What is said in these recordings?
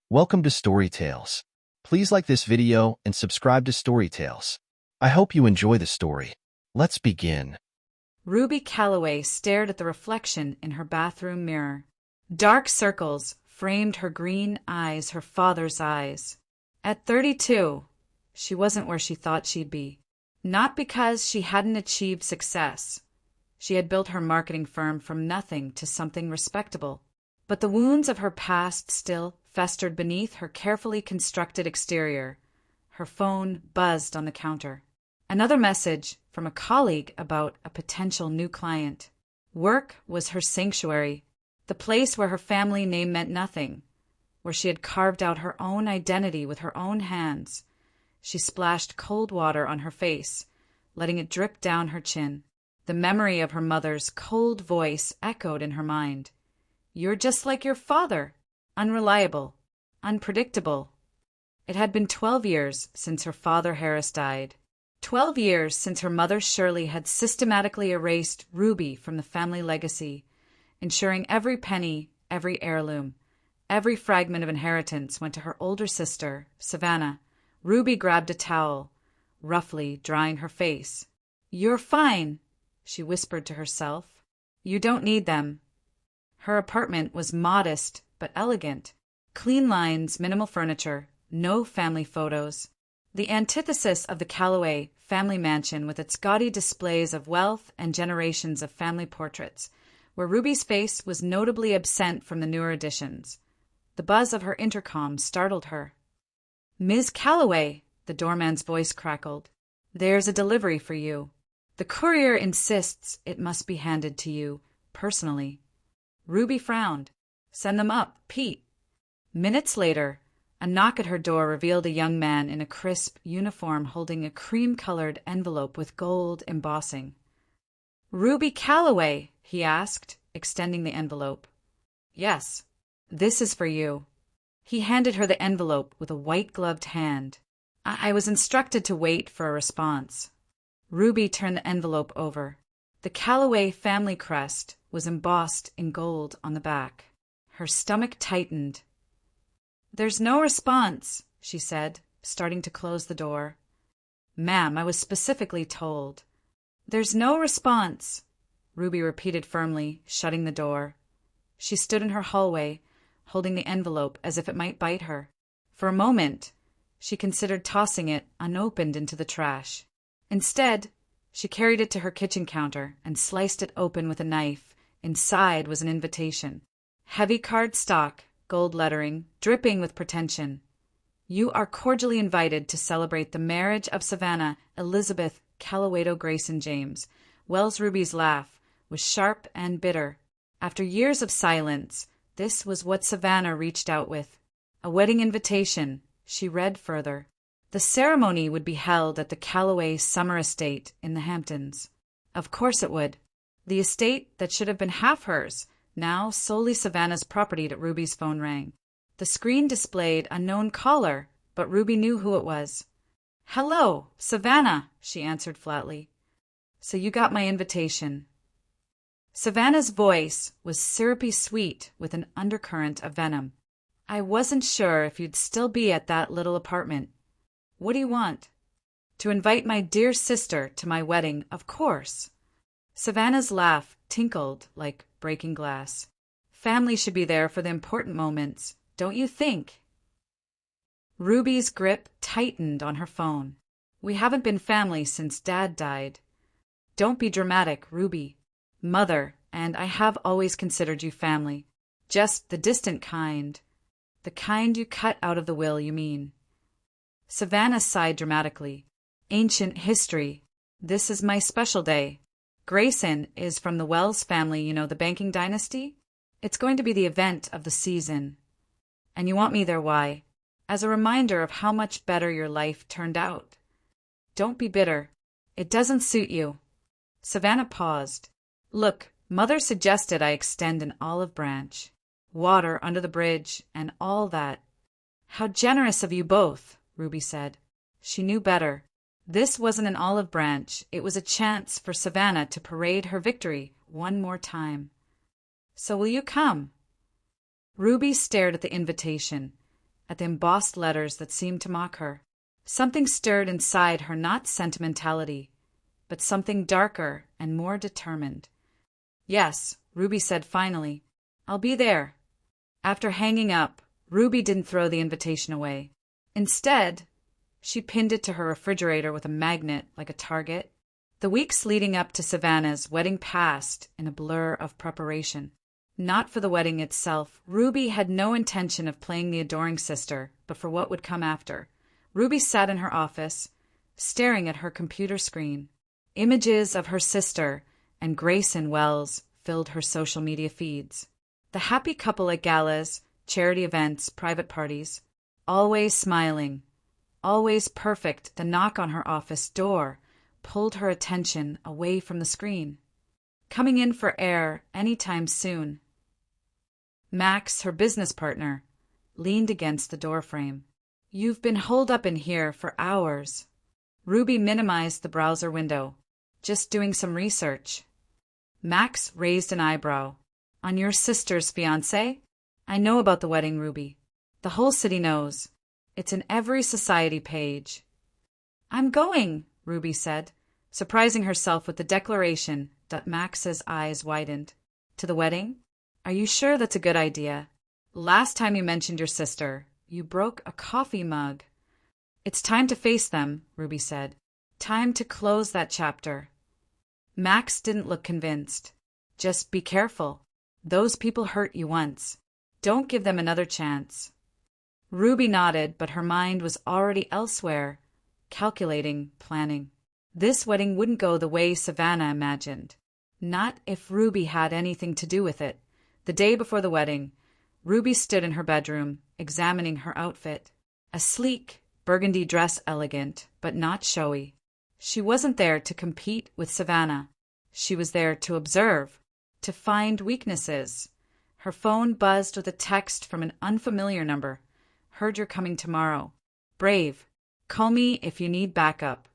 Welcome to Story Tales. Please like this video and subscribe to Story Tales. I hope you enjoy the story. Let's begin. Ruby Calloway stared at the reflection in her bathroom mirror. Dark circles framed her green eyes, her father's eyes. At 32, she wasn't where she thought she'd be. Not because she hadn't achieved success. She had built her marketing firm from nothing to something respectable. But the wounds of her past still festered beneath her carefully constructed exterior. Her phone buzzed on the counter. Another message from a colleague about a potential new client. Work was her sanctuary, the place where her family name meant nothing, where she had carved out her own identity with her own hands. She splashed cold water on her face, letting it drip down her chin. The memory of her mother's cold voice echoed in her mind. "You're just like your father, unreliable, unpredictable." It had been 12 years since her father Harris died. 12 years since her mother Shirley had systematically erased Ruby from the family legacy, ensuring every penny, every heirloom, every fragment of inheritance went to her older sister, Savannah. Ruby grabbed a towel, roughly drying her face. "You're fine," she whispered to herself. "You don't need them." Her apartment was modest but elegant. Clean lines, minimal furniture, no family photos. The antithesis of the Calloway family mansion with its gaudy displays of wealth and generations of family portraits, where Ruby's face was notably absent from the newer additions. The buzz of her intercom startled her. "Ms. Calloway," the doorman's voice crackled. "There's a delivery for you. The courier insists it must be handed to you, personally." Ruby frowned. "Send them up, Pete." Minutes later, a knock at her door revealed a young man in a crisp uniform holding a cream-colored envelope with gold embossing. "Ruby Calloway?" he asked, extending the envelope. "Yes, this is for you." He handed her the envelope with a white-gloved hand. I was instructed to wait for a response." Ruby turned the envelope over. The Calloway family crest was embossed in gold on the back. Her stomach tightened. "There's no response," she said, starting to close the door. "Ma'am, I was specifically told." "There's no response," Ruby repeated firmly, shutting the door. She stood in her hallway, holding the envelope as if it might bite her. For a moment, she considered tossing it unopened into the trash. Instead, she carried it to her kitchen counter and sliced it open with a knife. Inside was an invitation. Heavy cardstock, gold lettering, dripping with pretension. "You are cordially invited to celebrate the marriage of Savannah Elizabeth Calloway Grayson James." Wells Ruby's laugh was sharp and bitter. After years of silence, this was what Savannah reached out with. A wedding invitation, she read further. The ceremony would be held at the Calloway summer estate in the Hamptons. Of course it would. The estate that should have been half hers, now solely Savannah's property. Ruby's phone rang. The screen displayed a known caller, but Ruby knew who it was. "Hello, Savannah," she answered flatly. "So you got my invitation." Savannah's voice was syrupy sweet with an undercurrent of venom. "I wasn't sure if you'd still be at that little apartment. What do you want?" "To invite my dear sister to my wedding, of course." Savannah's laugh tinkled like breaking glass. "Family should be there for the important moments, don't you think?" Ruby's grip tightened on her phone. "We haven't been family since Dad died." "Don't be dramatic, Ruby. Mother and I have always considered you family. Just the distant kind. The kind you cut out of the will, you mean." Savannah sighed dramatically. "Ancient history. This is my special day. Grayson is from the Wells family, you know, the banking dynasty. It's going to be the event of the season. And you want me there, why? As a reminder of how much better your life turned out. Don't be bitter. It doesn't suit you." Savannah paused. "Look, Mother suggested I extend an olive branch. Water under the bridge and all that." "How generous of you both," Ruby said. She knew better. This wasn't an olive branch. It was a chance for Savannah to parade her victory one more time. "So will you come?" Ruby stared at the invitation. at the embossed letters that seemed to mock her. Something stirred inside her, not sentimentality, but something darker and more determined. "Yes," Ruby said finally. "I'll be there." After hanging up, Ruby didn't throw the invitation away. Instead, she pinned it to her refrigerator with a magnet like a target. The weeks leading up to Savannah's wedding passed in a blur of preparation. Not for the wedding itself. Ruby had no intention of playing the adoring sister, but for what would come after. Ruby sat in her office, staring at her computer screen. Images of her sister and Grayson Wells filled her social media feeds. The happy couple at galas, charity events, private parties. Always smiling. Always perfect. The knock on her office door pulled her attention away from the screen. Coming in for air anytime soon. Max, her business partner, leaned against the doorframe. "You've been holed up in here for hours." Ruby minimized the browser window. "Just doing some research." Max raised an eyebrow. "On your sister's fiancé?" "I know about the wedding, Ruby. The whole city knows. It's in every society page." "I'm going," Ruby said, surprising herself with the declaration that Max's eyes widened. "To the wedding? Are you sure that's a good idea? Last time you mentioned your sister, you broke a coffee mug." "It's time to face them," Ruby said. "Time to close that chapter." Max didn't look convinced. "Just be careful. Those people hurt you once. Don't give them another chance." Ruby nodded, but her mind was already elsewhere, calculating, planning. This wedding wouldn't go the way Savannah imagined. Not if Ruby had anything to do with it. The day before the wedding, Ruby stood in her bedroom, examining her outfit. A sleek, burgundy dress, elegant, but not showy. She wasn't there to compete with Savannah. She was there to observe, to find weaknesses. Her phone buzzed with a text from an unfamiliar number. "Heard you're coming tomorrow. Brave. Call me if you need backup."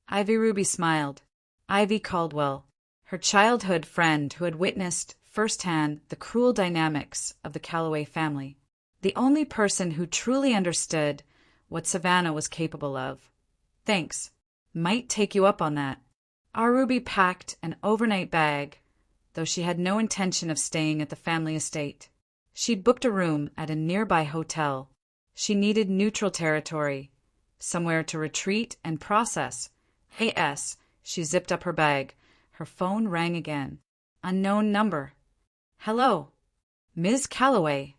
Ivy. Ruby smiled. Ivy Caldwell, her childhood friend who had witnessed firsthand the cruel dynamics of the Calloway family. The only person who truly understood what Savannah was capable of. "Thanks. Might take you up on that." Our Ruby packed an overnight bag, though she had no intention of staying at the family estate. She'd booked a room at a nearby hotel. She needed neutral territory, somewhere to retreat and process. She zipped up her bag. Her phone rang again. Unknown number. "Hello. Ms. Calloway."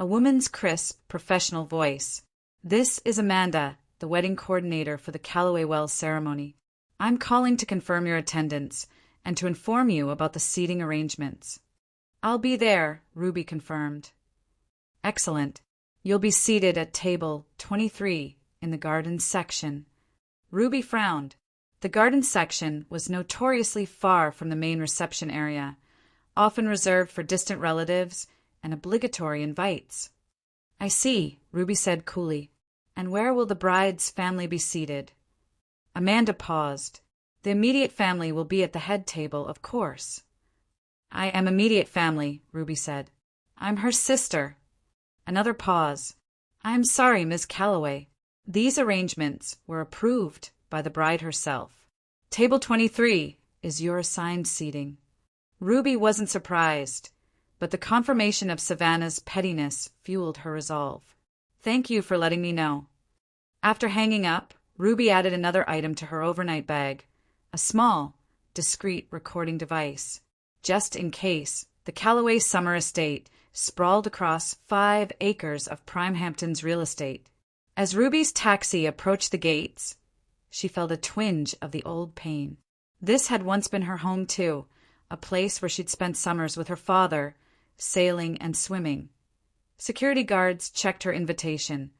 A woman's crisp, professional voice. "This is Amanda, the wedding coordinator for the Calloway Wells ceremony. I'm calling to confirm your attendance and to inform you about the seating arrangements." "I'll be there," Ruby confirmed. "Excellent. You'll be seated at table 23 in the garden section." Ruby frowned. The garden section was notoriously far from the main reception area, often reserved for distant relatives and obligatory invites. "I see," Ruby said coolly. "And where will the bride's family be seated?" Amanda paused. "The immediate family will be at the head table, of course." "I am immediate family," Ruby said. "I'm her sister." Another pause. "I'm sorry, Miss Calloway. These arrangements were approved by the bride herself. Table 23 is your assigned seating." Ruby wasn't surprised, but the confirmation of Savannah's pettiness fueled her resolve. "Thank you for letting me know." After hanging up, Ruby added another item to her overnight bag, a small, discreet recording device. Just in case, the Calloway summer estate sprawled across 5 acres of Prime Hampton's real estate. As Ruby's taxi approached the gates, she felt a twinge of the old pain. This had once been her home, too, a place where she'd spent summers with her father, sailing and swimming. Security guards checked her invitation,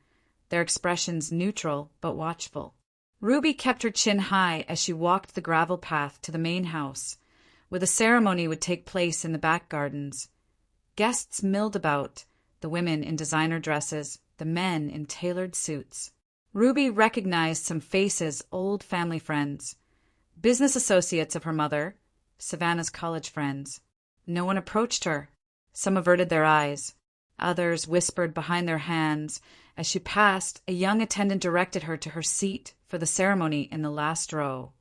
their expressions neutral but watchful. Ruby kept her chin high as she walked the gravel path to the main house, where the ceremony would take place in the back gardens. Guests milled about, the women in designer dresses, the men in tailored suits. Ruby recognized some faces, old family friends, business associates of her mother, Savannah's college friends. No one approached her. Some averted their eyes. Others whispered behind their hands. As she passed, a young attendant directed her to her seat for the ceremony in the last row,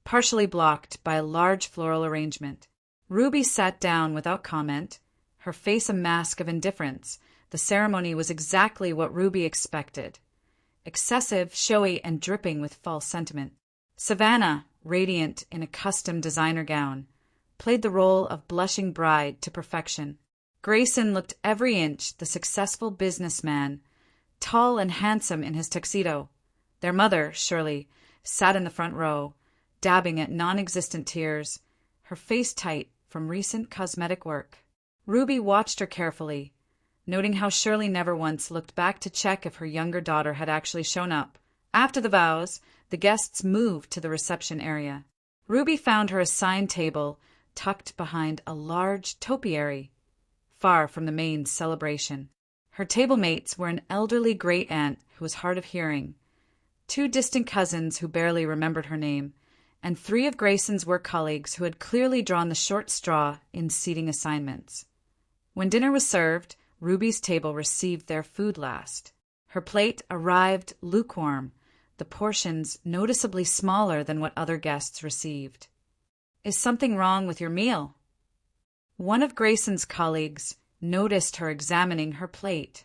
partially blocked by a large floral arrangement. Ruby sat down without comment, her face a mask of indifference. The ceremony was exactly what Ruby expected. Excessive, showy, and dripping with false sentiment. Savannah, radiant in a custom designer gown, played the role of blushing bride to perfection. Grayson looked every inch the successful businessman, tall and handsome in his tuxedo. Their mother, Shirley, sat in the front row, dabbing at non-existent tears, her face tight from recent cosmetic work. Ruby watched her carefully, noting how Shirley never once looked back to check if her younger daughter had actually shown up. After the vows, the guests moved to the reception area. Ruby found her assigned table tucked behind a large topiary, far from the main celebration. Her table mates were an elderly great-aunt who was hard of hearing, 2 distant cousins who barely remembered her name, and 3 of Grayson's work colleagues who had clearly drawn the short straw in seating assignments. When dinner was served, Ruby's table received their food last. Her plate arrived lukewarm, the portions noticeably smaller than what other guests received. "Is something wrong with your meal?" One of Grayson's colleagues noticed her examining her plate.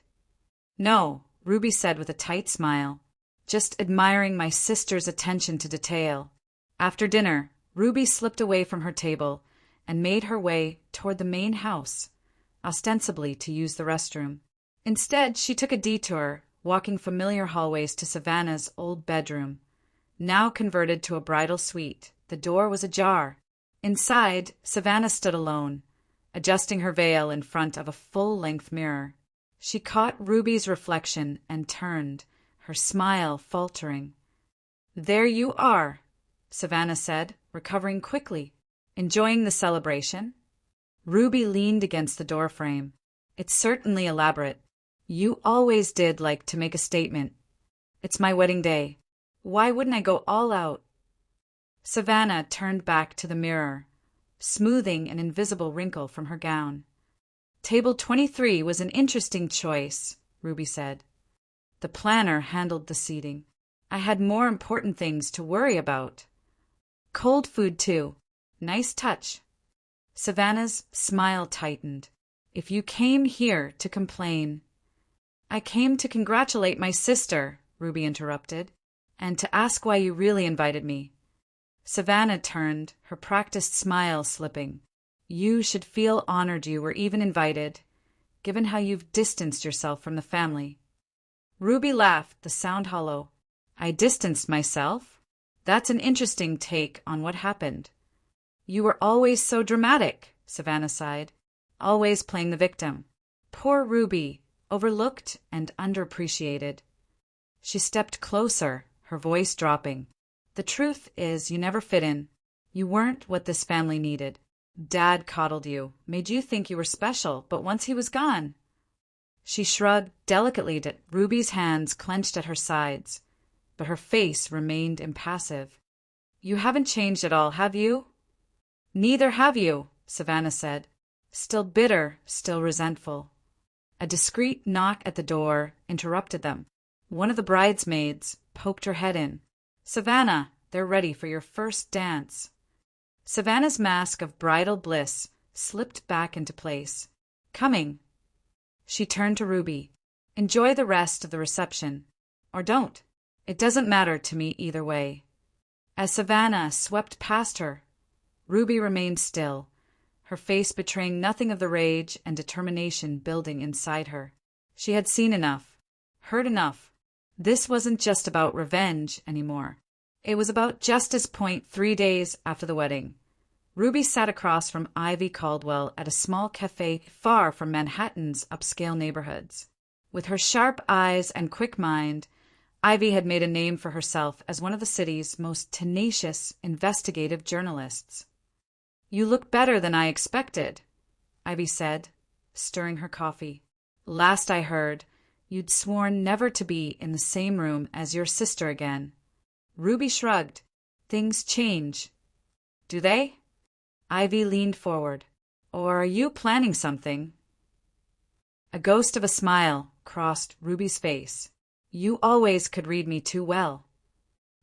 "No," Ruby said with a tight smile, "just admiring my sister's attention to detail." After dinner, Ruby slipped away from her table and made her way toward the main house, ostensibly to use the restroom. Instead, she took a detour, walking familiar hallways to Savannah's old bedroom, now converted to a bridal suite. The door was ajar. Inside, Savannah stood alone, adjusting her veil in front of a full-length mirror. She caught Ruby's reflection and turned, her smile faltering. "There you are," Savannah said, recovering quickly. "Enjoying the celebration?" Ruby leaned against the doorframe. "It's certainly elaborate. You always did like to make a statement. It's my wedding day. Why wouldn't I go all out?" Savannah turned back to the mirror, smoothing an invisible wrinkle from her gown. "Table 23 was an interesting choice," Ruby said. "The planner handled the seating. I had more important things to worry about. Cold food, too. Nice touch." Savannah's smile tightened. "If you came here to complain—" "I came to congratulate my sister," Ruby interrupted, "and to ask why you really invited me." Savannah turned, her practiced smile slipping. "You should feel honored you were even invited, given how you've distanced yourself from the family." Ruby laughed, the sound hollow. "I distanced myself? That's an interesting take on what happened." "You were always so dramatic," Savannah sighed. "Always playing the victim. Poor Ruby, overlooked and underappreciated." She stepped closer, her voice dropping. "The truth is you never fit in. You weren't what this family needed. Dad coddled you, made you think you were special, but once he was gone—" She shrugged delicately at Ruby's hands clenched at her sides, but her face remained impassive. "You haven't changed at all, have you?" "Neither have you," Savannah said, still bitter, still resentful. A discreet knock at the door interrupted them. One of the bridesmaids poked her head in. "Savannah, they're ready for your first dance." Savannah's mask of bridal bliss slipped back into place. "Coming." She turned to Ruby. "Enjoy the rest of the reception. Or don't. It doesn't matter to me either way." As Savannah swept past her, Ruby remained still, her face betraying nothing of the rage and determination building inside her. She had seen enough, heard enough. This wasn't just about revenge anymore. It was about justice. 3 days after the wedding, Ruby sat across from Ivy Caldwell at a small cafe far from Manhattan's upscale neighborhoods. With her sharp eyes and quick mind, Ivy had made a name for herself as one of the city's most tenacious investigative journalists. "You look better than I expected," Ivy said, stirring her coffee. "Last I heard, you'd sworn never to be in the same room as your sister again." Ruby shrugged. "Things change." "Do they?" Ivy leaned forward. "Or are you planning something?" A ghost of a smile crossed Ruby's face. You always could read me too well.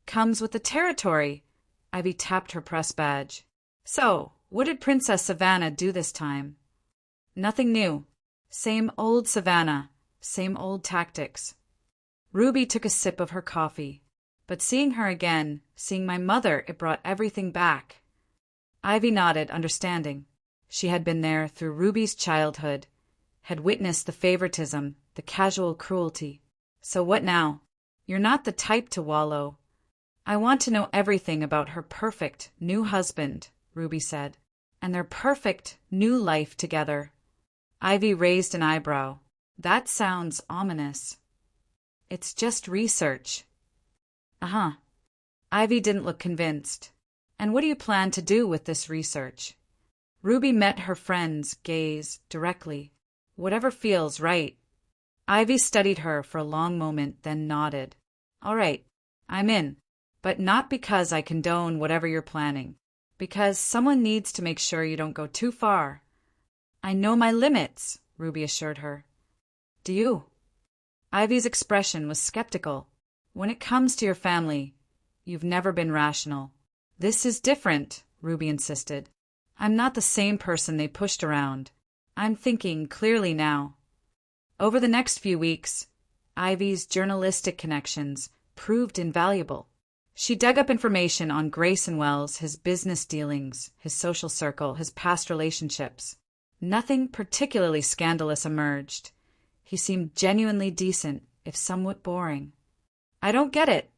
Comes with the territory. Ivy tapped her press badge. So, what did Princess Savannah do this time? Nothing new. Same old Savannah, same old tactics. Ruby took a sip of her coffee. But seeing her again, seeing my mother, it brought everything back. Ivy nodded, understanding. She had been there through Ruby's childhood, had witnessed the favoritism, the casual cruelty. So what now? You're not the type to wallow. I want to know everything about her perfect new husband, Ruby said, and their perfect new life together. Ivy raised an eyebrow. That sounds ominous. It's just research. Uh-huh. Ivy didn't look convinced. And what do you plan to do with this research? Ruby met her friend's gaze directly. Whatever feels right. Ivy studied her for a long moment, then nodded. All right, I'm in. But not because I condone whatever you're planning. Because someone needs to make sure you don't go too far. I know my limits, Ruby assured her. Do you? Ivy's expression was skeptical. When it comes to your family, you've never been rational. This is different, Ruby insisted. I'm not the same person they pushed around. I'm thinking clearly now. Over the next few weeks, Ivy's journalistic connections proved invaluable. She dug up information on Grayson Wells, his business dealings, his social circle, his past relationships. Nothing particularly scandalous emerged. He seemed genuinely decent, if somewhat boring. I don't get it,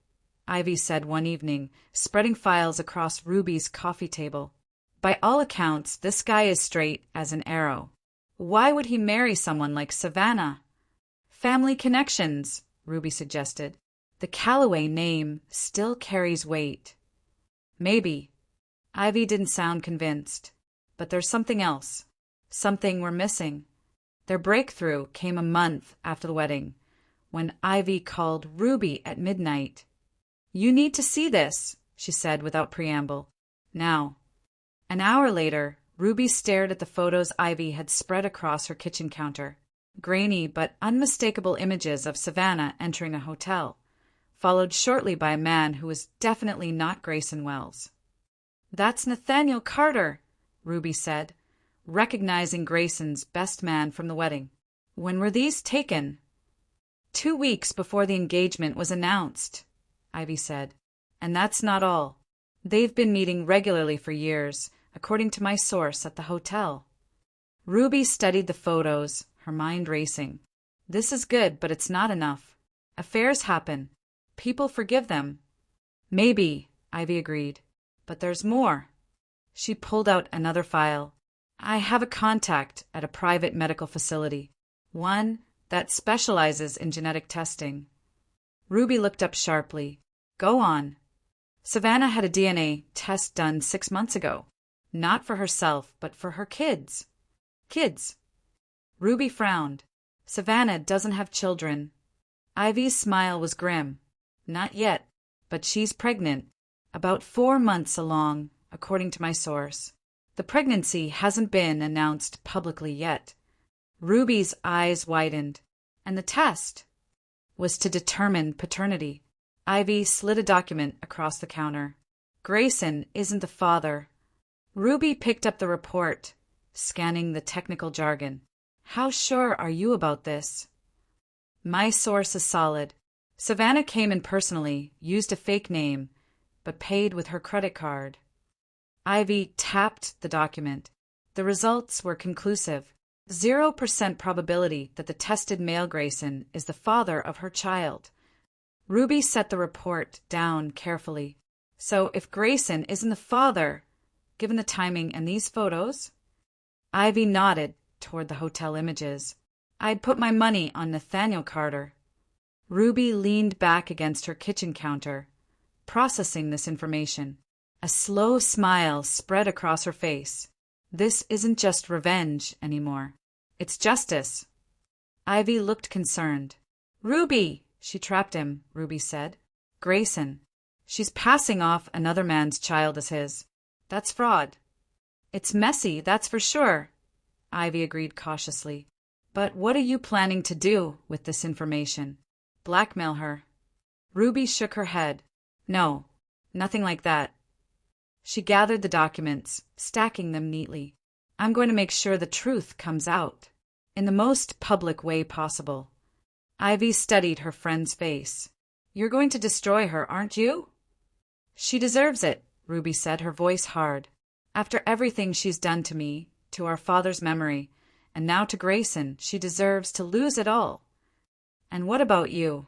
Ivy said one evening, spreading files across Ruby's coffee table. By all accounts, this guy is straight as an arrow. Why would he marry someone like Savannah? Family connections, Ruby suggested. The Calloway name still carries weight. Maybe. Ivy didn't sound convinced. But there's something else. Something we're missing. Their breakthrough came a month after the wedding, when Ivy called Ruby at midnight. You need to see this, she said without preamble. Now. An hour later, Ruby stared at the photos Ivy had spread across her kitchen counter. Grainy but unmistakable images of Savannah entering a hotel, followed shortly by a man who was definitely not Grayson Wells. That's Nathaniel Carter, Ruby said, recognizing Grayson's best man from the wedding. When were these taken? 2 weeks before the engagement was announced, Ivy said. And that's not all. They've been meeting regularly for years, according to my source at the hotel. Ruby studied the photos, her mind racing. This is good, but it's not enough. Affairs happen. People forgive them. Maybe, Ivy agreed. But there's more. She pulled out another file. I have a contact at a private medical facility. One that specializes in genetic testing. Ruby looked up sharply. Go on. Savannah had a DNA test done 6 months ago. Not for herself, but for her kids. Kids. Ruby frowned. Savannah doesn't have children. Ivy's smile was grim. Not yet, but she's pregnant. About 4 months along, according to my source. The pregnancy hasn't been announced publicly yet. Ruby's eyes widened. And the test was to determine paternity. Ivy slid a document across the counter. Grayson isn't the father. Ruby picked up the report, scanning the technical jargon. How sure are you about this? My source is solid. Savannah came in personally, used a fake name, but paid with her credit card. Ivy tapped the document. The results were conclusive. 0% probability that the tested male Grayson is the father of her child. Ruby set the report down carefully. So if Grayson isn't the father, given the timing and these photos? Ivy nodded toward the hotel images. I'd put my money on Nathaniel Carter. Ruby leaned back against her kitchen counter, processing this information. A slow smile spread across her face. This isn't just revenge anymore. It's justice. Ivy looked concerned. Ruby! She trapped him, Ruby said. Grayson. She's passing off another man's child as his. That's fraud. It's messy, that's for sure, Ivy agreed cautiously. But what are you planning to do with this information? Blackmail her? Ruby shook her head. No, nothing like that. She gathered the documents, stacking them neatly. I'm going to make sure the truth comes out, in the most public way possible. Ivy studied her friend's face. You're going to destroy her, aren't you? She deserves it, Ruby said, her voice hard. After everything she's done to me, to our father's memory, and now to Grayson, she deserves to lose it all. And what about you?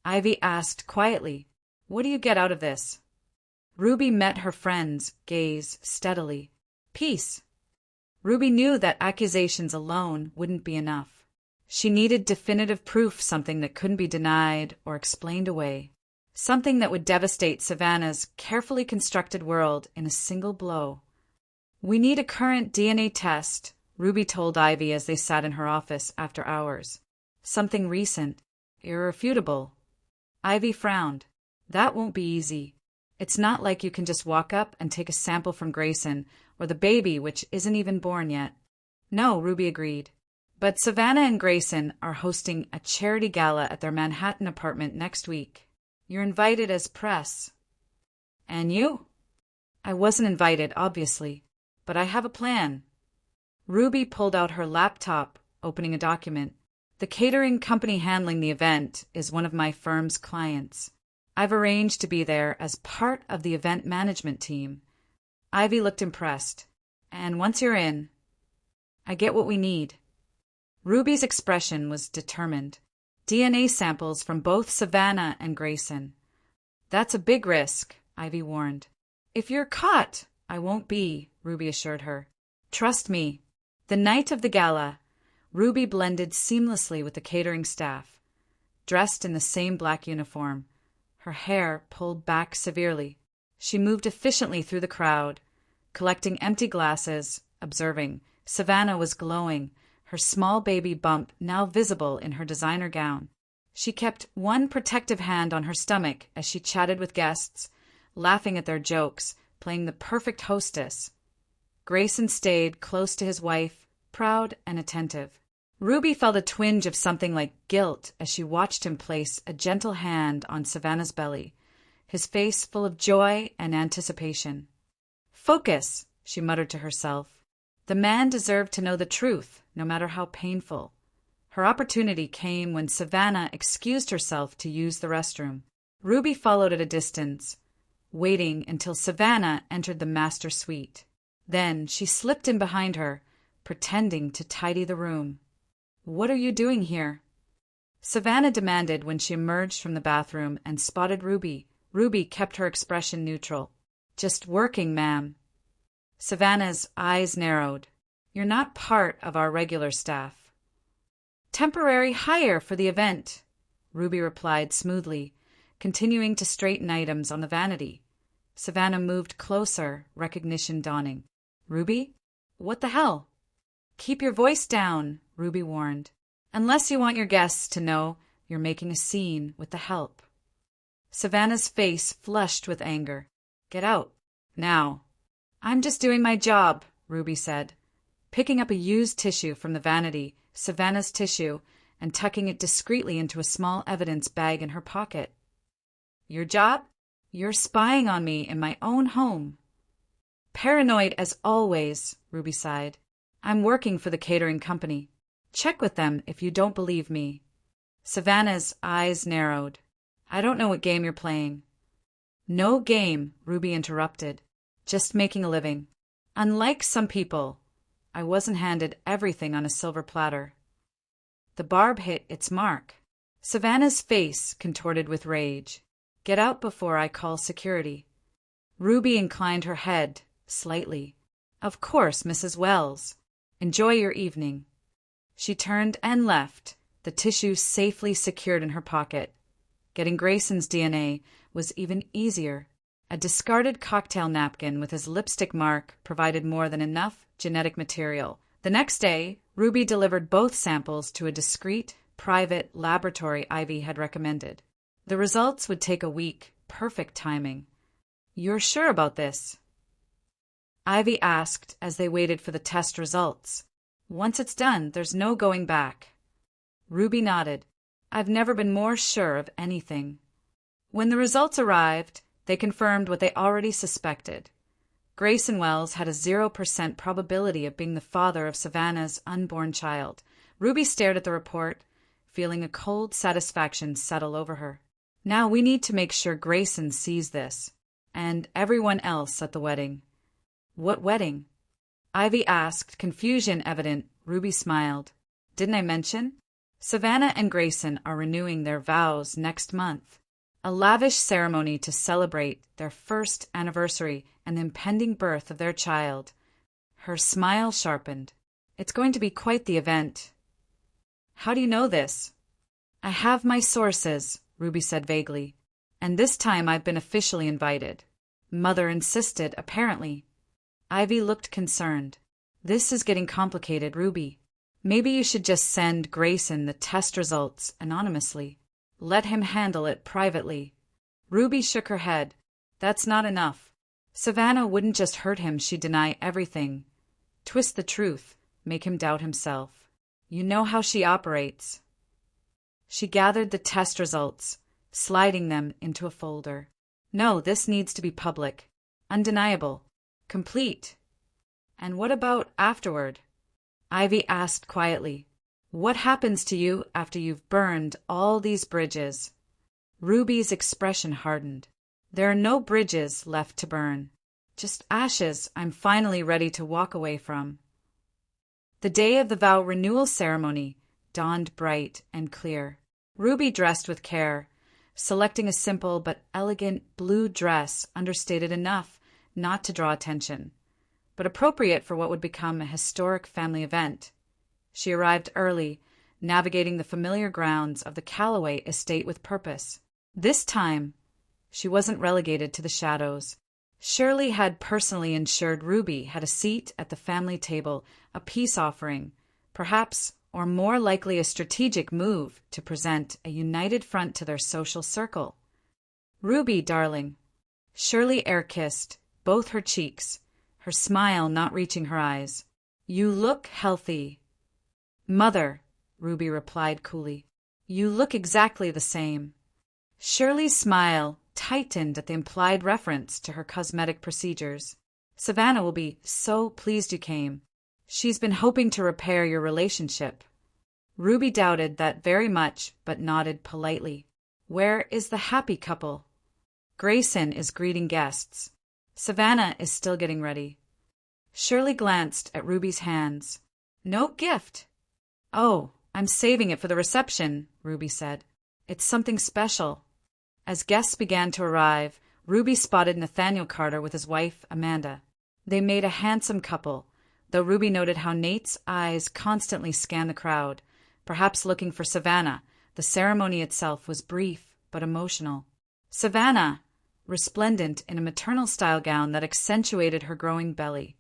Ivy asked quietly, what do you get out of this? Ruby met her friend's gaze steadily. Peace. Ruby knew that accusations alone wouldn't be enough. She needed definitive proof, something that couldn't be denied or explained away. Something that would devastate Savannah's carefully constructed world in a single blow. We need a current DNA test, Ruby told Ivy as they sat in her office after hours. Something recent, irrefutable. Ivy frowned. That won't be easy. It's not like you can just walk up and take a sample from Grayson or the baby, which isn't even born yet. No, Ruby agreed. But Savannah and Grayson are hosting a charity gala at their Manhattan apartment next week. You're invited as press. And you? I wasn't invited, obviously, but I have a plan. Ruby pulled out her laptop, opening a document. The catering company handling the event is one of my firm's clients. I've arranged to be there as part of the event management team. Ivy looked impressed. And once you're in, I get what we need. Ruby's expression was determined. DNA samples from both Savannah and Grayson. That's a big risk, Ivy warned. If you're caught, I won't be, Ruby assured her. Trust me. The night of the gala, Ruby blended seamlessly with the catering staff, dressed in the same black uniform, her hair pulled back severely. She moved efficiently through the crowd, collecting empty glasses, observing. Savannah was glowing, her small baby bump now visible in her designer gown. She kept one protective hand on her stomach as she chatted with guests, laughing at their jokes, playing the perfect hostess. Grayson stayed close to his wife, proud and attentive. Ruby felt a twinge of something like guilt as she watched him place a gentle hand on Savannah's belly, his face full of joy and anticipation. Focus, she muttered to herself. The man deserved to know the truth, no matter how painful. Her opportunity came when Savannah excused herself to use the restroom. Ruby followed at a distance, waiting until Savannah entered the master suite. Then she slipped in behind her, pretending to tidy the room. What are you doing here? Savannah demanded when she emerged from the bathroom and spotted Ruby. Ruby kept her expression neutral. Just working, ma'am. Savannah's eyes narrowed. You're not part of our regular staff. Temporary hire for the event, Ruby replied smoothly, continuing to straighten items on the vanity. Savannah moved closer, recognition dawning. Ruby? What the hell? Keep your voice down, Ruby warned. Unless you want your guests to know you're making a scene with the help. Savannah's face flushed with anger. Get out. Now. I'm just doing my job, Ruby said, picking up a used tissue from the vanity, Savannah's tissue, and tucking it discreetly into a small evidence bag in her pocket. Your job? You're spying on me in my own home. Paranoid as always, Ruby sighed. I'm working for the catering company. Check with them if you don't believe me. Savannah's eyes narrowed. I don't know what game you're playing. No game, Ruby interrupted. Just making a living. Unlike some people, I wasn't handed everything on a silver platter. The barb hit its mark. Savannah's face contorted with rage. Get out before I call security. Ruby inclined her head slightly. Of course, Mrs. Wells. Enjoy your evening. She turned and left, the tissue safely secured in her pocket. Getting Grayson's DNA was even easier. A discarded cocktail napkin with his lipstick mark provided more than enough genetic material. The next day, Ruby delivered both samples to a discreet, private laboratory Ivy had recommended. The results would take a week. Perfect timing. You're sure about this? Ivy asked as they waited for the test results. Once it's done, there's no going back. Ruby nodded. I've never been more sure of anything. When the results arrived, they confirmed what they already suspected. Grayson Wells had a 0% probability of being the father of Savannah's unborn child. Ruby stared at the report, feeling a cold satisfaction settle over her. Now we need to make sure Grayson sees this, and everyone else at the wedding. What wedding? Ivy asked, confusion evident. Ruby smiled. Didn't I mention? Savannah and Grayson are renewing their vows next month. A lavish ceremony to celebrate their first anniversary and the impending birth of their child. Her smile sharpened. It's going to be quite the event. How do you know this? I have my sources, Ruby said vaguely. And this time I've been officially invited. Mother insisted, apparently. Ivy looked concerned. This is getting complicated, Ruby. Maybe you should just send Grayson the test results anonymously. Let him handle it privately. Ruby shook her head. That's not enough. Savannah wouldn't just hurt him, she'd deny everything. Twist the truth, make him doubt himself. You know how she operates. She gathered the test results, sliding them into a folder. No, this needs to be public. Undeniable. Complete. And what about afterward? Ivy asked quietly. What happens to you after you've burned all these bridges? Ruby's expression hardened. There are no bridges left to burn. Just ashes I'm finally ready to walk away from. The day of the vow renewal ceremony dawned bright and clear. Ruby dressed with care, selecting a simple but elegant blue dress understated enough not to draw attention, but appropriate for what would become a historic family event. She arrived early, navigating the familiar grounds of the Calloway estate with purpose. This time, she wasn't relegated to the shadows. Shirley had personally ensured Ruby had a seat at the family table, a peace offering, perhaps, or more likely a strategic move to present a united front to their social circle. Ruby, darling. Shirley air-kissed both her cheeks, her smile not reaching her eyes. You look healthy. Mother, Ruby replied coolly. You look exactly the same. Shirley's smile tightened at the implied reference to her cosmetic procedures. Savannah will be so pleased you came. She's been hoping to repair your relationship. Ruby doubted that very much, but nodded politely. Where is the happy couple? Grayson is greeting guests. Savannah is still getting ready. Shirley glanced at Ruby's hands. No gift. Oh, I'm saving it for the reception, Ruby said. It's something special. As guests began to arrive, Ruby spotted Nathaniel Carter with his wife, Amanda. They made a handsome couple, though Ruby noted how Nate's eyes constantly scanned the crowd, perhaps looking for Savannah. The ceremony itself was brief but emotional. Savannah, resplendent in a maternal-style gown that accentuated her growing belly,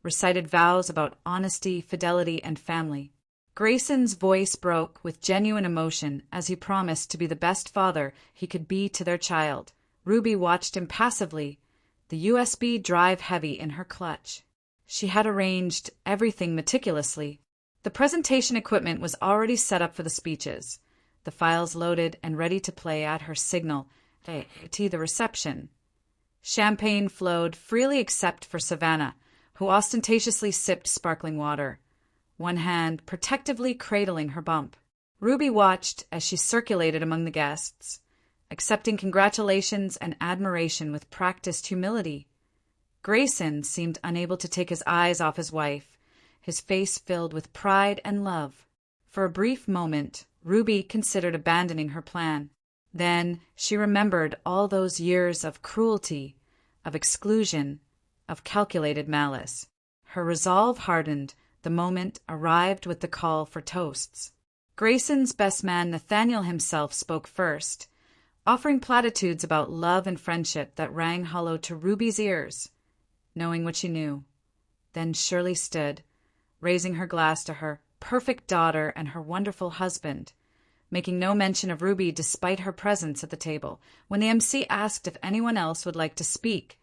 recited vows about honesty, fidelity, and family. Grayson's voice broke with genuine emotion as he promised to be the best father he could be to their child. Ruby watched impassively, the USB drive heavy in her clutch. She had arranged everything meticulously. The presentation equipment was already set up for the speeches, the files loaded and ready to play at her signal, to the reception. Champagne flowed freely except for Savannah, who ostentatiously sipped sparkling water, one hand protectively cradling her bump. Ruby watched as she circulated among the guests, accepting congratulations and admiration with practiced humility. Grayson seemed unable to take his eyes off his wife, his face filled with pride and love. For a brief moment, Ruby considered abandoning her plan. Then she remembered all those years of cruelty, of exclusion, of calculated malice. Her resolve hardened the moment arrived with the call for toasts. Grayson's best man Nathaniel himself spoke first, offering platitudes about love and friendship that rang hollow to Ruby's ears, knowing what she knew. Then Shirley stood, raising her glass to her perfect daughter and her wonderful husband, making no mention of Ruby despite her presence at the table. When the MC asked if anyone else would like to speak,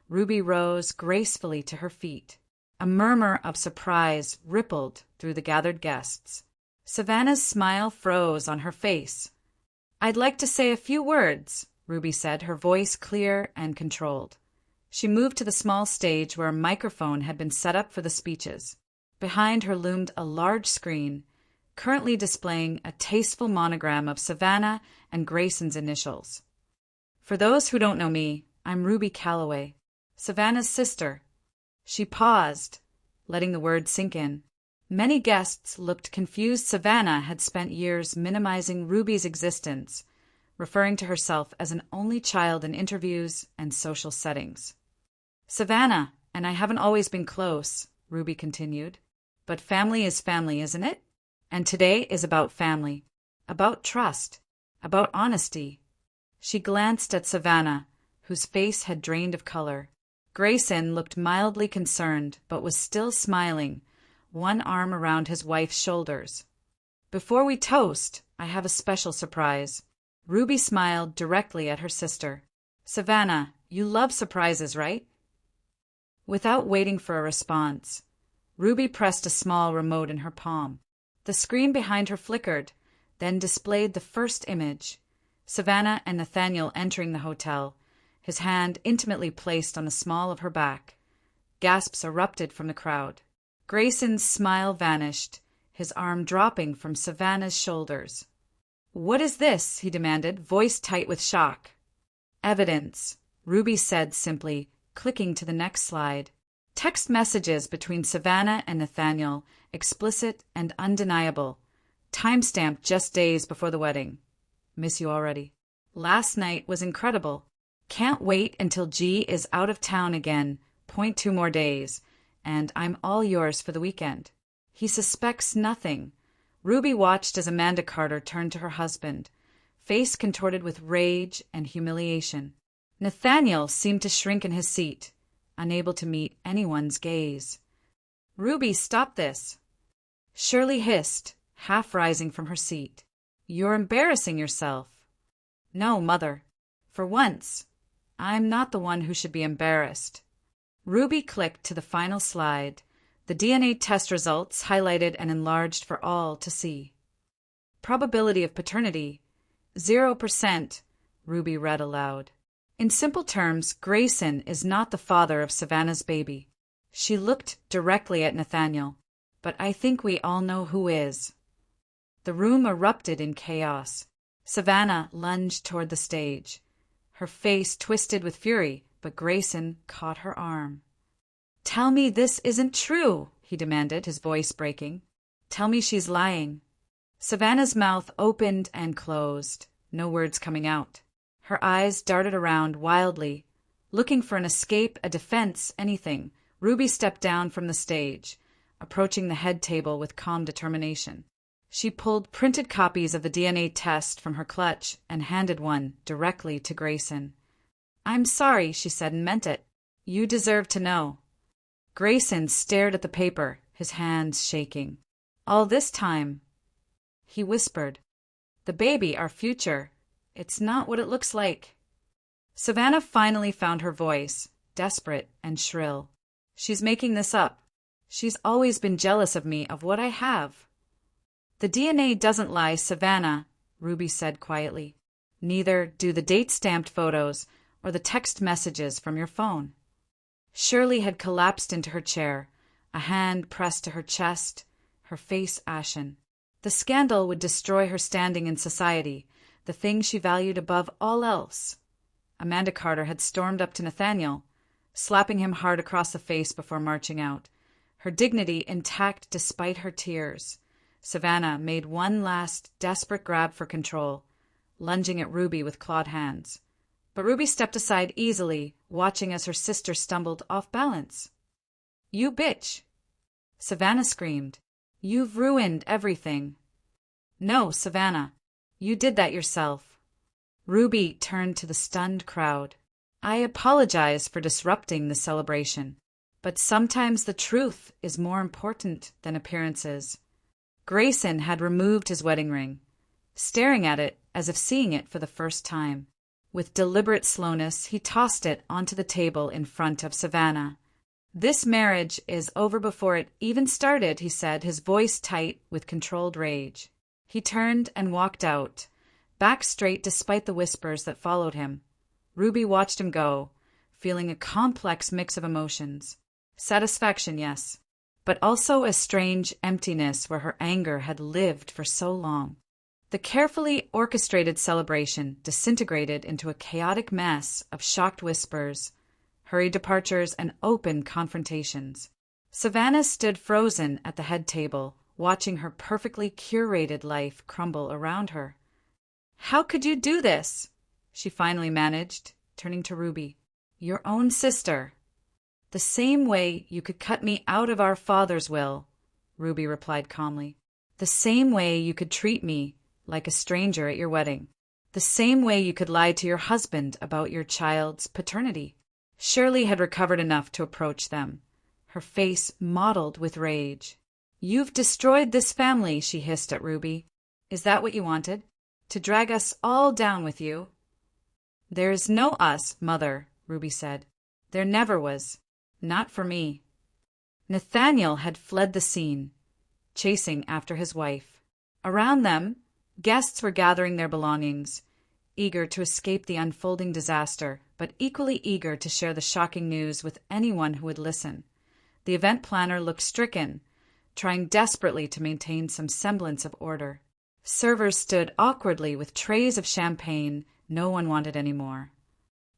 Ruby rose gracefully to her feet. A murmur of surprise rippled through the gathered guests. Savannah's smile froze on her face. "I'd like to say a few words," Ruby said, her voice clear and controlled. She moved to the small stage where a microphone had been set up for the speeches. Behind her loomed a large screen, currently displaying a tasteful monogram of Savannah and Grayson's initials. "For those who don't know me, I'm Ruby Calloway, Savannah's sister." She paused, letting the words sink in. Many guests looked confused. Savannah had spent years minimizing Ruby's existence, referring to herself as an only child in interviews and social settings. "Savannah and I haven't always been close," Ruby continued. "But family is family, isn't it? And today is about family, about trust, about honesty." She glanced at Savannah, whose face had drained of color. Grayson looked mildly concerned, but was still smiling, one arm around his wife's shoulders. "Before we toast, I have a special surprise." Ruby smiled directly at her sister. "Savannah, you love surprises, right?" Without waiting for a response, Ruby pressed a small remote in her palm. The screen behind her flickered, then displayed the first image: Savannah and Nathaniel entering the hotel, his hand intimately placed on the small of her back. Gasps erupted from the crowd. Grayson's smile vanished, his arm dropping from Savannah's shoulders. "What is this?" he demanded, voice tight with shock. "Evidence," Ruby said simply, clicking to the next slide. Text messages between Savannah and Nathaniel, explicit and undeniable. Timestamped just days before the wedding. "Miss you already. Last night was incredible. Can't wait until G is out of town again. 2 more days. And I'm all yours for the weekend." He suspects nothing. Ruby watched as Amanda Carter turned to her husband, face contorted with rage and humiliation. Nathaniel seemed to shrink in his seat, unable to meet anyone's gaze. "Ruby, stop this!" Shirley hissed, half rising from her seat. "You're embarrassing yourself." "No, Mother. For once, I'm not the one who should be embarrassed." Ruby clicked to the final slide, the DNA test results highlighted and enlarged for all to see. "Probability of paternity, 0%, Ruby read aloud. "In simple terms, Grayson is not the father of Savannah's baby." She looked directly at Nathaniel. "But I think we all know who is." The room erupted in chaos. Savannah lunged toward the stage, her face twisted with fury, but Grayson caught her arm. "Tell me this isn't true," he demanded, his voice breaking. "Tell me she's lying." Savannah's mouth opened and closed, no words coming out. Her eyes darted around wildly, looking for an escape, a defense, anything. Ruby stepped down from the stage, approaching the head table with calm determination. She pulled printed copies of the DNA test from her clutch and handed one directly to Grayson. "I'm sorry," she said, and meant it. "You deserve to know." Grayson stared at the paper, his hands shaking. "All this time," he whispered, "the baby, our future, it's not what it looks like." Savannah finally found her voice, desperate and shrill. "She's making this up. She's always been jealous of me, of what I have." "The DNA doesn't lie, Savannah," Ruby said quietly. "Neither do the date-stamped photos or the text messages from your phone." Shirley had collapsed into her chair, a hand pressed to her chest, her face ashen. The scandal would destroy her standing in society, the thing she valued above all else. Amanda Carter had stormed up to Nathaniel, slapping him hard across the face before marching out, her dignity intact despite her tears. Savannah made one last desperate grab for control, lunging at Ruby with clawed hands. But Ruby stepped aside easily, watching as her sister stumbled off balance. "You bitch!" Savannah screamed. "You've ruined everything." "No, Savannah. You did that yourself." Ruby turned to the stunned crowd. "I apologize for disrupting the celebration, but sometimes the truth is more important than appearances." Grayson had removed his wedding ring, staring at it as if seeing it for the first time. With deliberate slowness, he tossed it onto the table in front of Savannah. This marriage is over before it even started, he said, his voice tight with controlled rage. He turned and walked out, back straight despite the whispers that followed him. Ruby watched him go, feeling a complex mix of emotions. Satisfaction, yes, but also a strange emptiness where her anger had lived for so long. The carefully orchestrated celebration disintegrated into a chaotic mess of shocked whispers, hurried departures, and open confrontations. Savannah stood frozen at the head table, watching her perfectly curated life crumble around her. "How could you do this?" she finally managed, turning to Ruby. "Your own sister." "The same way you could cut me out of our father's will," Ruby replied calmly. "The same way you could treat me like a stranger at your wedding. The same way you could lie to your husband about your child's paternity." Shirley had recovered enough to approach them, her face mottled with rage. "You've destroyed this family," she hissed at Ruby. "Is that what you wanted? To drag us all down with you?" "There is no us, Mother," Ruby said. "There never was. Not for me." Nathaniel had fled the scene, chasing after his wife. Around them, guests were gathering their belongings, eager to escape the unfolding disaster, but equally eager to share the shocking news with anyone who would listen. The event planner looked stricken, trying desperately to maintain some semblance of order. Servers stood awkwardly with trays of champagne no one wanted any more.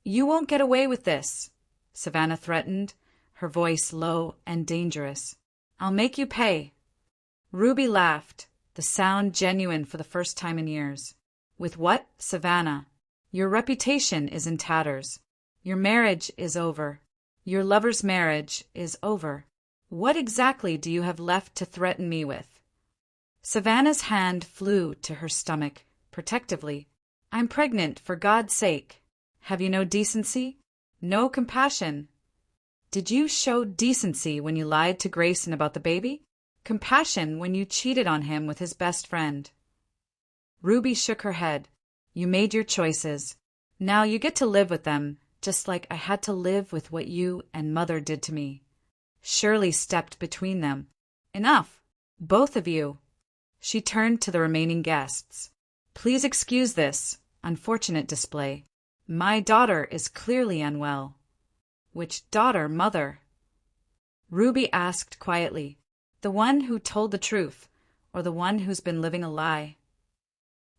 "You won't get away with this," Savannah threatened, her voice low and dangerous. "I'll make you pay." Ruby laughed, the sound genuine for the first time in years. "With what, Savannah? Your reputation is in tatters. Your marriage is over. Your lover's marriage is over. What exactly do you have left to threaten me with?" Savannah's hand flew to her stomach, protectively. "I'm pregnant, for God's sake. Have you no decency? No compassion? Did you show decency when you lied to Grayson about the baby? Compassion when you cheated on him with his best friend?" Ruby shook her head. "You made your choices. Now you get to live with them, just like I had to live with what you and Mother did to me." Shirley stepped between them. "Enough, both of you." She turned to the remaining guests. "Please excuse this unfortunate display. My daughter is clearly unwell." "Which daughter, Mother?" Ruby asked quietly. "The one who told the truth, or the one who's been living a lie?"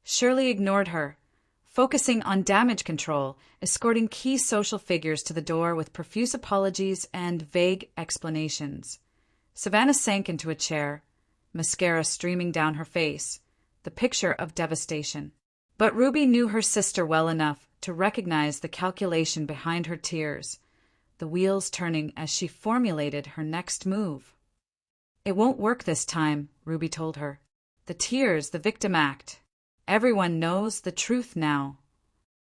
Shirley ignored her, focusing on damage control, escorting key social figures to the door with profuse apologies and vague explanations. Savannah sank into a chair, mascara streaming down her face, the picture of devastation. But Ruby knew her sister well enough to recognize the calculation behind her tears, the wheels turning as she formulated her next move. "It won't work this time," Ruby told her. "The tears, the victim act. Everyone knows the truth now."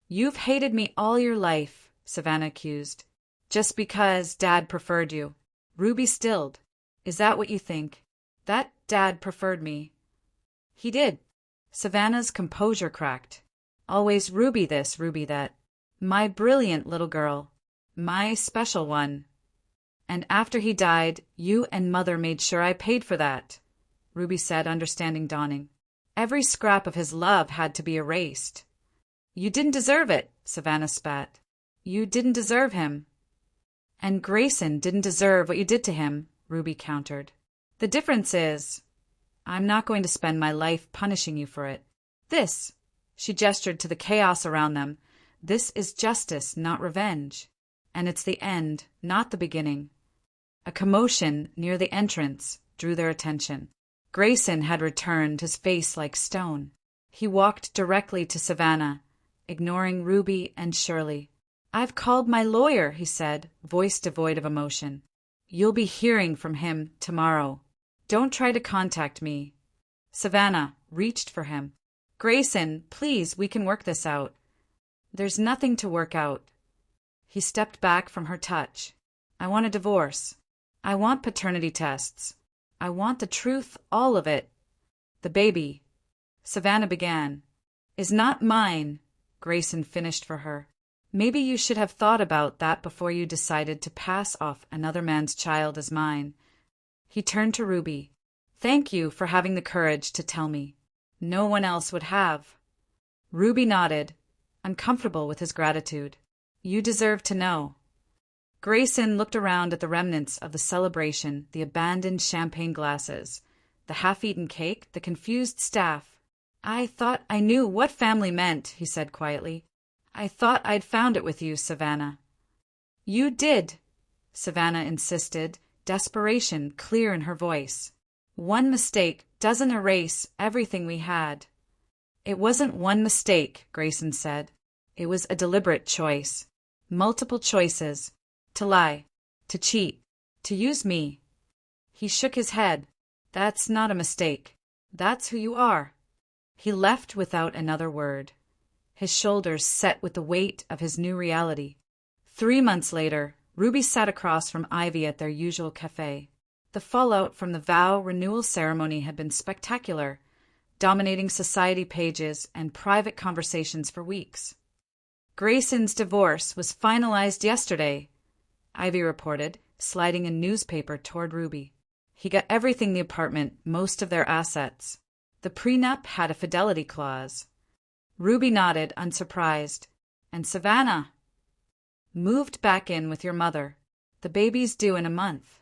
"You've hated me all your life," Savannah accused. "Just because Dad preferred you." Ruby stilled. "Is that what you think? That Dad preferred me?" "He did." Savannah's composure cracked. "Always Ruby this, Ruby that. My brilliant little girl. My special one. And after he died, you and Mother made sure I paid for that," Ruby said, understanding dawning. "Every scrap of his love had to be erased." "You didn't deserve it," Savannah spat. "You didn't deserve him." "And Grayson didn't deserve what you did to him," Ruby countered. "The difference is, I'm not going to spend my life punishing you for it. This," she gestured to the chaos around them, "this is justice, not revenge. And it's the end, not the beginning." A commotion near the entrance drew their attention. Grayson had returned, his face like stone. He walked directly to Savannah, ignoring Ruby and Shirley. "I've called my lawyer," he said, voice devoid of emotion. "You'll be hearing from him tomorrow. Don't try to contact me." Savannah reached for him. "Grayson, please, we can work this out." "There's nothing to work out." He stepped back from her touch. "I want a divorce. I want paternity tests. I want the truth, all of it. The baby," Savannah began, "is not mine," Grayson finished for her. Maybe you should have thought about that before you decided to pass off another man's child as mine. He turned to Ruby. Thank you for having the courage to tell me. No one else would have. Ruby nodded, uncomfortable with his gratitude. You deserve to know. Grayson looked around at the remnants of the celebration, the abandoned champagne glasses, the half-eaten cake, the confused staff. I thought I knew what family meant, he said quietly. I thought I'd found it with you, Savannah. You did, Savannah insisted, desperation clear in her voice. One mistake doesn't erase everything we had. It wasn't one mistake, Grayson said. It was a deliberate choice. Multiple choices. To lie, to cheat, to use me. He shook his head. That's not a mistake. That's who you are. He left without another word, his shoulders set with the weight of his new reality. 3 months later, Ruby sat across from Ivy at their usual cafe. The fallout from the vow renewal ceremony had been spectacular, dominating society pages and private conversations for weeks. Grayson's divorce was finalized yesterday, Ivy reported, sliding a newspaper toward Ruby. He got everything: the apartment, most of their assets. The prenup had a fidelity clause. Ruby nodded, unsurprised. And Savannah? Moved back in with your mother. The baby's due in a month.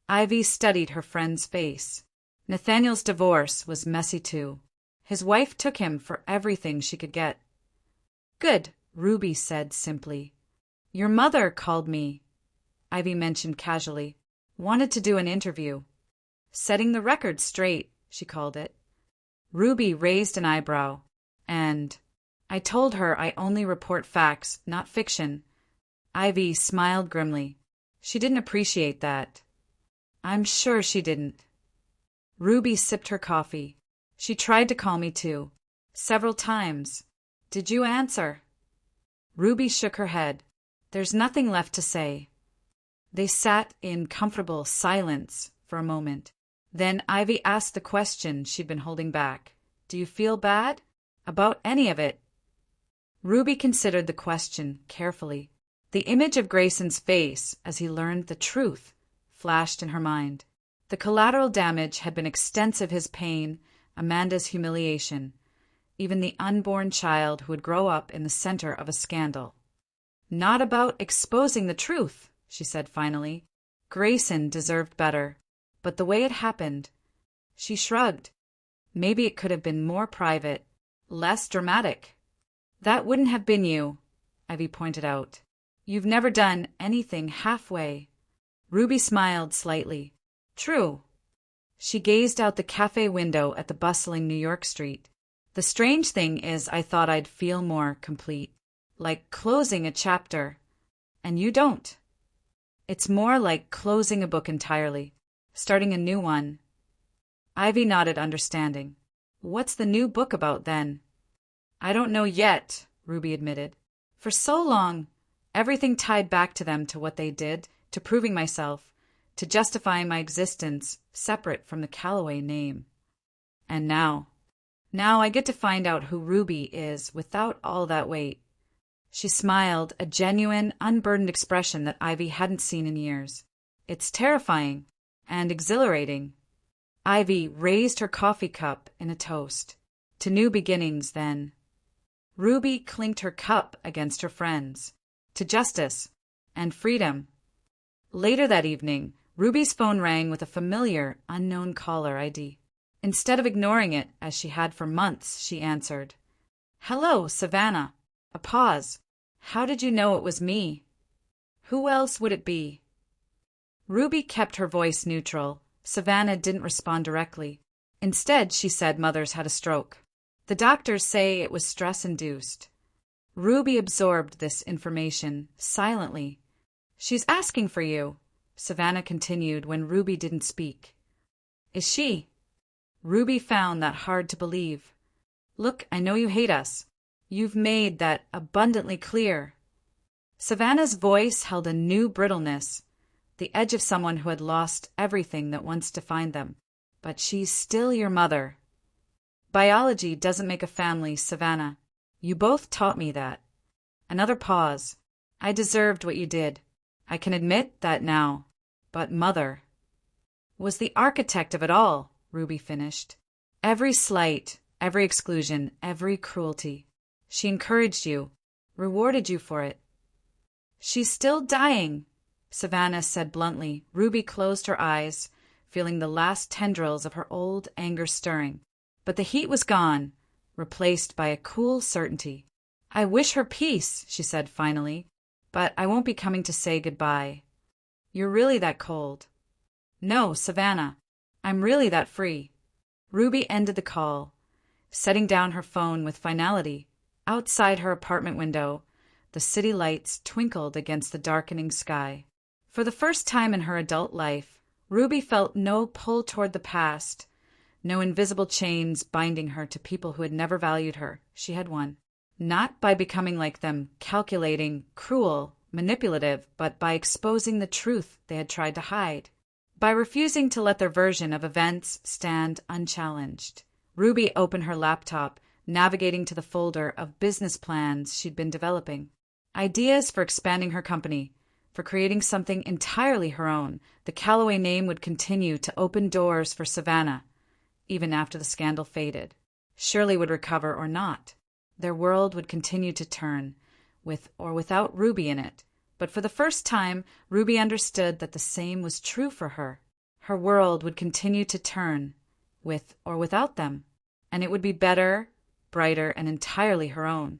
Ivy studied her friend's face. Nathaniel's divorce was messy too. His wife took him for everything she could get. Good, Ruby said simply. Your mother called me, Ivy mentioned casually. Wanted to do an interview. Setting the record straight, she called it. Ruby raised an eyebrow. And I told her I only report facts, not fiction. Ivy smiled grimly. She didn't appreciate that. I'm sure she didn't. Ruby sipped her coffee. She tried to call me too. Several times. Did you answer? Ruby shook her head. There's nothing left to say. They sat in comfortable silence for a moment. Then Ivy asked the question she'd been holding back. Do you feel bad? About any of it? Ruby considered the question carefully. The image of Grayson's face as he learned the truth flashed in her mind. The collateral damage had been extensive: his pain, Amanda's humiliation, even the unborn child who would grow up in the center of a scandal. Not about exposing the truth, she said finally. Grayson deserved better. But the way it happened, she shrugged. Maybe it could have been more private, less dramatic. That wouldn't have been you, Ivy pointed out. You've never done anything halfway. Ruby smiled slightly. True. She gazed out the cafe window at the bustling New York street. The strange thing is, I thought I'd feel more complete. Like closing a chapter. And you don't. It's more like closing a book entirely. Starting a new one. Ivy nodded, understanding. What's the new book about then? I don't know yet, Ruby admitted. For so long, everything tied back to them, to what they did, to proving myself, to justifying my existence separate from the Calloway name. And now I get to find out who Ruby is without all that weight. She smiled, a genuine, unburdened expression that Ivy hadn't seen in years. It's terrifying and exhilarating. Ivy raised her coffee cup in a toast. To new beginnings, then. Ruby clinked her cup against her friend's. To justice and freedom. Later that evening, Ruby's phone rang with a familiar, unknown caller ID. Instead of ignoring it, as she had for months, she answered. Hello, Savannah. A pause. How did you know it was me? Who else would it be? Ruby kept her voice neutral. Savannah didn't respond directly. Instead, she said Mother's had a stroke. The doctors say it was stress-induced. Ruby absorbed this information silently. She's asking for you, Savannah continued when Ruby didn't speak. Is she? Ruby found that hard to believe. Look, I know you hate us. You've made that abundantly clear. Savannah's voice held a new brittleness, the edge of someone who had lost everything that once defined them. But she's still your mother. Biology doesn't make a family, Savannah. You both taught me that. Another pause. I deserved what you did. I can admit that now. But Mother was the architect of it all, Ruby finished. Every slight, every exclusion, every cruelty. She encouraged you, rewarded you for it. She's still dying, Savannah said bluntly. Ruby closed her eyes, feeling the last tendrils of her old anger stirring. But the heat was gone, replaced by a cool certainty. I wish her peace, she said finally, but I won't be coming to say goodbye. You're really that cold. No, Savannah, I'm really that free. Ruby ended the call, setting down her phone with finality. Outside her apartment window, the city lights twinkled against the darkening sky. For the first time in her adult life, Ruby felt no pull toward the past, no invisible chains binding her to people who had never valued her. She had won. Not by becoming like them, calculating, cruel, manipulative, but by exposing the truth they had tried to hide. By refusing to let their version of events stand unchallenged. Ruby opened her laptop, navigating to the folder of business plans she'd been developing. Ideas for expanding her company, for creating something entirely her own. The Callaway name would continue to open doors for Savannah, even after the scandal faded. Shirley would recover or not. Their world would continue to turn, with or without Ruby in it. But for the first time, Ruby understood that the same was true for her. Her world would continue to turn, with or without them, and it would be better, brighter, and entirely her own.